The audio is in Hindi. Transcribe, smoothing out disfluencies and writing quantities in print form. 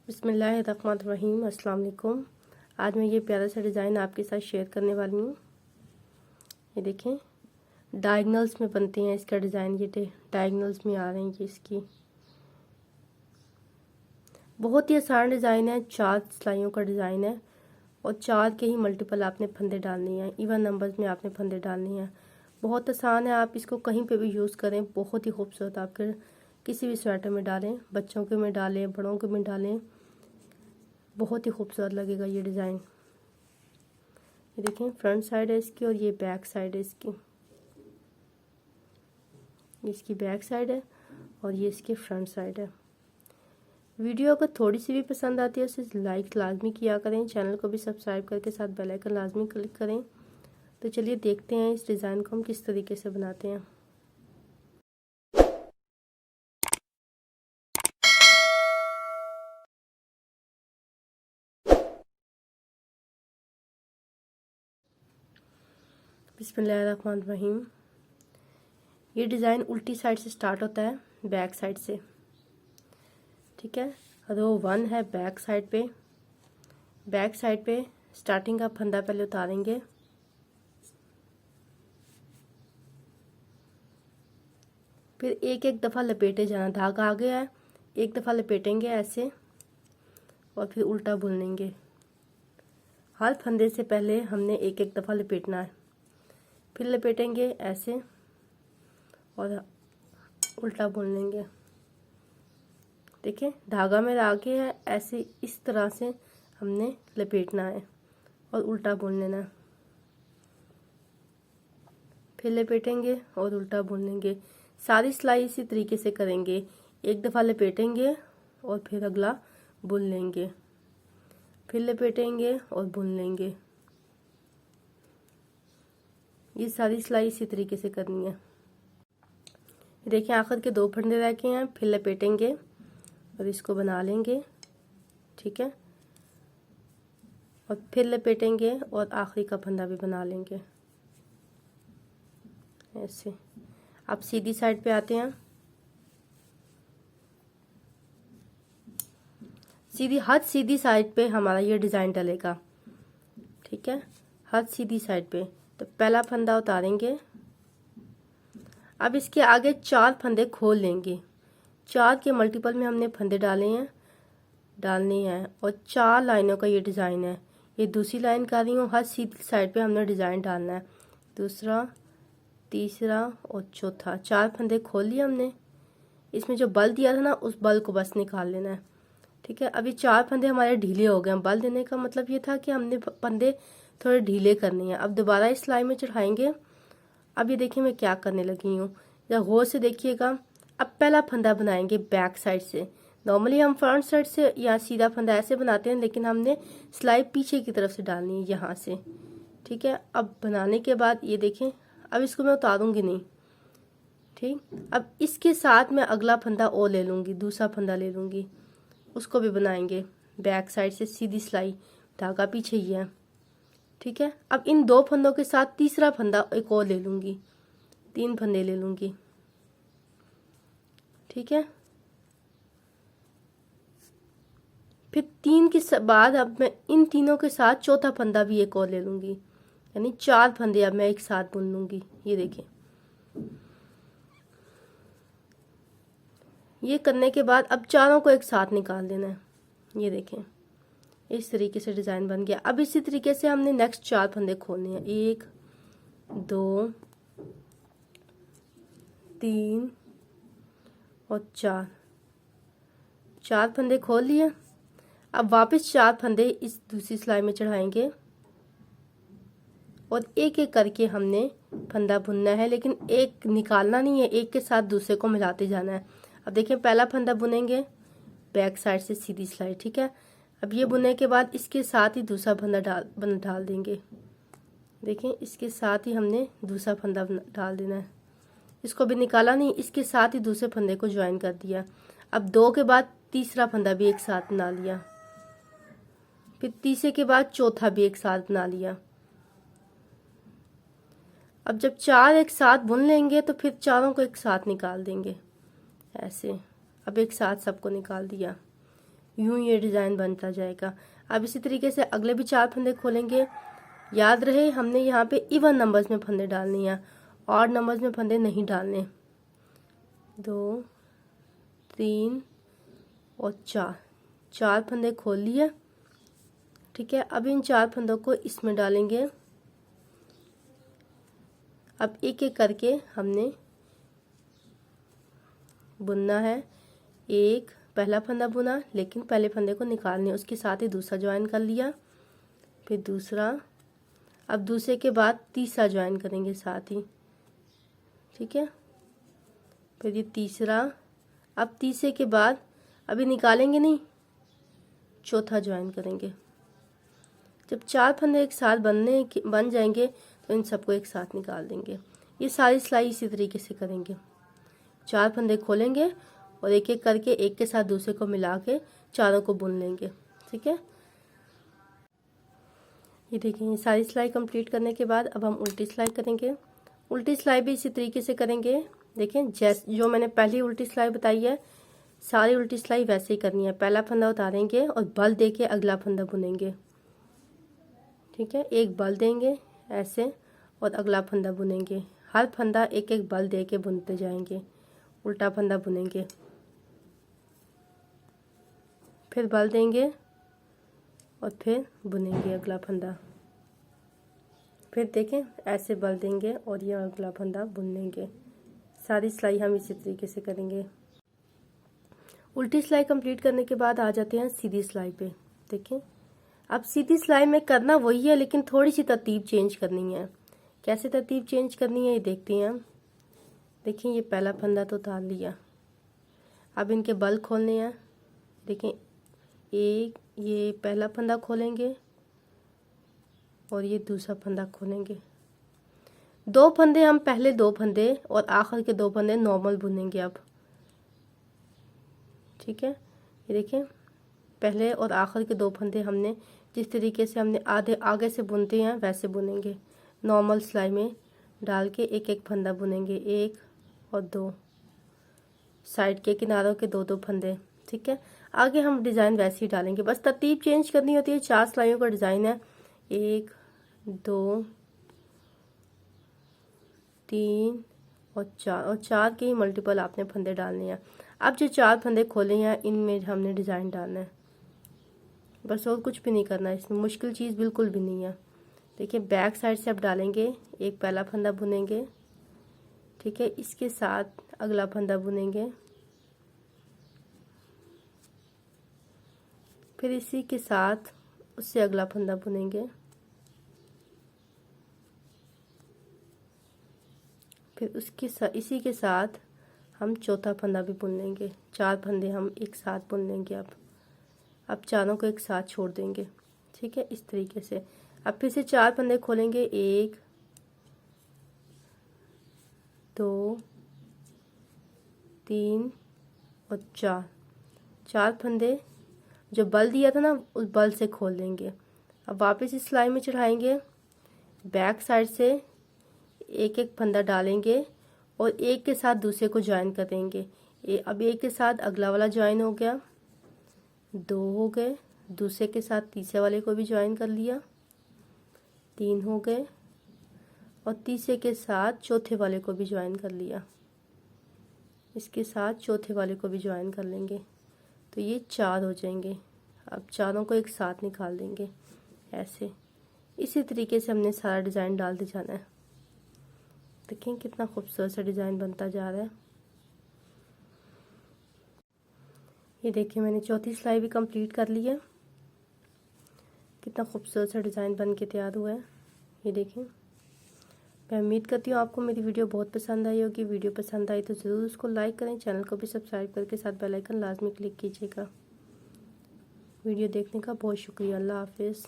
बिस्मिल्लाहिर्रहमानिर्रहीम। अस्सलाम वालेकुम। आज मैं ये प्यारा सा डिज़ाइन आपके साथ शेयर करने वाली हूँ। ये देखें, डायगनल्स में बनते हैं इसका डिज़ाइन। ये डायगनल्स में आ रहे हैं ये इसकी। बहुत ही आसान डिज़ाइन है, 4 सिलाइयों का डिज़ाइन है और 4 के ही मल्टीपल आपने फंदे डालनी है, इवन नंबर्स में आपने फंदे डालनी है। बहुत आसान है, आप इसको कहीं पे भी यूज़ करें, बहुत ही खूबसूरत। आपके किसी भी स्वेटर में डालें, बच्चों के में डालें, बड़ों के में डालें, बहुत ही खूबसूरत लगेगा ये डिज़ाइन। ये देखें, फ्रंट साइड है इसकी और ये बैक साइड है इसकी। ये इसकी बैक साइड है और ये इसकी फ्रंट साइड है। वीडियो अगर थोड़ी सी भी पसंद आती है उसे लाइक लाजमी किया करें, चैनल को भी सब्सक्राइब करके साथ बेल आइकन लाजमी क्लिक करें। तो चलिए देखते हैं इस डिज़ाइन को हम किस तरीके से बनाते हैं। बिस्मिल्लाहिर्रहमानिर्रहीम। ये डिज़ाइन उल्टी साइड से स्टार्ट होता है, बैक साइड से। ठीक है, रो 1 है बैक साइड पे। बैक साइड पे स्टार्टिंग का फंदा पहले उतारेंगे, फिर एक एक दफ़ा लपेटे जाना। धागा आ गया है, एक दफ़ा लपेटेंगे ऐसे और फिर उल्टा बुन लेंगे। हर फंदे से पहले हमने एक एक दफ़ा लपेटना है, फिर लपेटेंगे ऐसे और उल्टा बुन लेंगे। देखिए, धागा मेरा आगे है, ऐसे इस तरह से हमने लपेटना है और उल्टा बुन लेना है। फिर लपेटेंगे और उल्टा बुन लेंगे। सारी सिलाई इसी तरीके से करेंगे, एक दफ़ा लपेटेंगे और फिर अगला बुन लेंगे, फिर लपेटेंगे और बुन लेंगे। ये सारी सिलाई इसी तरीके से करनी है। देखिए, आखिर के 2 फंदे रह गए हैं, फिर लपेटेंगे और इसको बना लेंगे। ठीक है, और फिर लपेटेंगे और आखिरी का फंदा भी बना लेंगे ऐसे। अब सीधी साइड पे आते हैं। हर सीधी साइड पे हमारा ये डिज़ाइन डलेगा। ठीक है, हर सीधी साइड पे। तो पहला फंदा उतारेंगे। अब इसके आगे 4 फंदे खोल लेंगे। 4 के मल्टीपल में हमने फंदे डालने हैं और 4 लाइनों का ये डिज़ाइन है। ये दूसरी लाइन कर रही हूँ, हर सीधी साइड पे हमने डिज़ाइन डालना है। दूसरा, तीसरा और चौथा। 4 फंदे खोल लिए हमने। इसमें जो बल दिया था ना, उस बल को बस निकाल लेना है। ठीक है, अभी 4 फंदे हमारे ढीले हो गए हैं। बल देने का मतलब ये था कि हमने फंदे थोड़े ढीले करने हैं। अब दोबारा इस सिलाई में चढ़ाएंगे। अब ये देखिए मैं क्या करने लगी हूँ, या गौर से देखिएगा। अब पहला फंदा बनाएंगे बैक साइड से। नॉर्मली हम फ्रंट साइड से या सीधा फंदा ऐसे बनाते हैं, लेकिन हमने सिलाई पीछे की तरफ से डालनी है, यहाँ से। ठीक है, अब बनाने के बाद ये देखें, अब इसको मैं उतारूंगी नहीं। ठीक, अब इसके साथ मैं अगला फंदा और ले लूँगी, दूसरा फंदा ले लूँगी, उसको भी बनाएंगे बैक साइड से सीधी सिलाई। धागा पीछे ही है। ठीक है, अब इन 2 फंदों के साथ तीसरा फंदा एक और ले लूँगी, 3 फंदे ले लूँगी। ठीक है, फिर 3 के बाद अब मैं इन तीनों के साथ चौथा फंदा भी एक और ले लूँगी, यानी 4 फंदे अब मैं एक साथ बुन लूँगी। ये देखें, ये करने के बाद अब चारों को एक साथ निकाल देना है। ये देखें, इस तरीके से डिज़ाइन बन गया। अब इसी तरीके से हमने नेक्स्ट 4 फंदे खोलने हैं। 1 2 3 और 4 फंदे खोल लिए। अब वापस 4 फंदे इस दूसरी सिलाई में चढ़ाएंगे और एक एक करके हमने फंदा बुनना है, लेकिन एक निकालना नहीं है, एक के साथ दूसरे को मिलाते जाना है। अब देखिए, पहला फंदा बुनेंगे बैक साइड से सीधी सिलाई। ठीक है, अब ये बुनने के बाद इसके साथ ही दूसरा फंदा डाल देंगे। देखें, इसके साथ ही हमने दूसरा फंदा डाल देना है। इसको भी निकाला नहीं, इसके साथ ही दूसरे फंदे को ज्वाइन कर दिया। अब 2 के बाद तीसरा फंदा भी एक साथ बना लिया, फिर तीसरे के बाद चौथा भी एक साथ बना लिया। अब जब 4 एक साथ बुन लेंगे तो फिर चारों को एक साथ निकाल देंगे ऐसे। अब एक साथ सबको निकाल दिया, यूं ये डिज़ाइन बनता जाएगा। अब इसी तरीके से अगले भी 4 फंदे खोलेंगे। याद रहे हमने यहाँ पे इवन नंबर्स में फंदे डालने हैं, ऑड नंबर्स में फंदे नहीं डालने। 2 3 और 4 फंदे खोल लिए। ठीक है, अब इन 4 फंदों को इसमें डालेंगे। अब एक एक करके हमने बुनना है। एक पहला फंदा बुना, लेकिन पहले फंदे को निकालने, उसके साथ ही दूसरा ज्वाइन कर लिया, फिर दूसरा, अब दूसरे के बाद तीसरा ज्वाइन करेंगे साथ ही। ठीक है, फिर ये तीसरा, अब तीसरे के बाद अभी निकालेंगे नहीं, चौथा ज्वाइन करेंगे। जब 4 फंदे एक साथ बन जाएंगे तो इन सबको एक साथ निकाल देंगे। ये सारी सिलाई इसी तरीके से करेंगे। 4 फंदे खोलेंगे और एक एक करके एक के साथ दूसरे को मिला के चारों को बुन लेंगे। ठीक है, ये देखिए ये सारी सिलाई कंप्लीट करने के बाद अब हम उल्टी सिलाई करेंगे। उल्टी सिलाई भी इसी तरीके से करेंगे। देखें जैसे जो मैंने पहली उल्टी सिलाई बताई है, सारी उल्टी सिलाई वैसे ही करनी है। पहला फंदा उतारेंगे और बल दे के अगला फंदा बुनेंगे। ठीक है, एक बल देंगे ऐसे और अगला फंदा बुनेंगे। हर फंदा एक एक बल दे के बुनते जाएंगे। उल्टा फंदा बुनेंगे, फिर बल देंगे और फिर बुनेंगे अगला फंदा। फिर देखें ऐसे बल देंगे और ये अगला फंदा बुन लेंगे। सारी सिलाई हम इसी तरीके से करेंगे। उल्टी सिलाई कंप्लीट करने के बाद आ जाते हैं सीधी सिलाई पे। देखें अब सीधी सिलाई में करना वही है, लेकिन थोड़ी सी तरतीब चेंज करनी है। कैसे तरतीब चेंज करनी है ये देखते हैं हम। देखें ये पहला फंदा तो उतार लिया, अब इनके बल खोलने हैं। देखें एक ये पहला फंदा खोलेंगे और ये दूसरा फंदा खोलेंगे। 2 फंदे हम पहले 2 फंदे और आखिर के 2 फंदे नॉर्मल बुनेंगे अब। ठीक है, ये देखें पहले और आखिर के 2 फंदे हमने जिस तरीके से हमने आगे से बुनते हैं वैसे बुनेंगे। नॉर्मल सिलाई में डाल के एक एक फंदा बुनेंगे, 1 और 2, साइड के किनारों के 2-2 फंदे। ठीक है, आगे हम डिज़ाइन वैसे ही डालेंगे, बस तरतीब चेंज करनी होती है। 4 सिलाइयों का डिज़ाइन है, 1 2 3 और 4 के ही मल्टीपल आपने फंदे डालने हैं। अब जो 4 फंदे खोले हैं इनमें हमने डिज़ाइन डालना है, बस और कुछ भी नहीं करना है। इसमें मुश्किल चीज़ बिल्कुल भी नहीं है। देखिए बैक साइड से अब डालेंगे, एक पहला फंदा बुनेंगे। ठीक है, इसके साथ अगला फंदा बुनेंगे, फिर इसी के साथ उससे अगला फंदा बुनेंगे, फिर इसी के साथ हम चौथा फंदा भी बुन लेंगे। 4 फंदे हम एक साथ बुन लेंगे। अब चारों को एक साथ छोड़ देंगे। ठीक है, इस तरीके से अब फिर से 4 फंदे खोलेंगे, 1 2 3 और 4 फंदे जो बल दिया था ना उस बल से खोल देंगे। अब वापस इस सिलाई में चढ़ाएंगे, बैक साइड से एक एक फंदा डालेंगे और एक के साथ दूसरे को ज्वाइन करेंगे। अब एक के साथ अगला वाला ज्वाइन हो गया, 2 हो गए, दूसरे के साथ तीसरे वाले को भी ज्वाइन कर लिया, 3 हो गए, और तीसरे के साथ चौथे वाले को भी ज्वाइन कर लिया। इसके साथ चौथे वाले को भी ज्वाइन कर लेंगे, तो ये 4 हो जाएंगे। अब चारों को एक साथ निकाल देंगे ऐसे। इसी तरीके से हमने सारा डिज़ाइन डालते जाना है। देखें कितना खूबसूरत सा डिज़ाइन बनता जा रहा है। ये देखिए मैंने चौथी सिलाई भी कंप्लीट कर ली है। कितना खूबसूरत सा डिज़ाइन बन के तैयार हुआ है। ये देखें, मैं उम्मीद करती हूँ आपको मेरी वीडियो बहुत पसंद आई होगी। वीडियो पसंद आई तो ज़रूर उसको लाइक करें, चैनल को भी सब्सक्राइब करके साथ बेल आइकन लाजमी क्लिक कीजिएगा। वीडियो देखने का बहुत शुक्रिया। अल्लाह हाफिज़।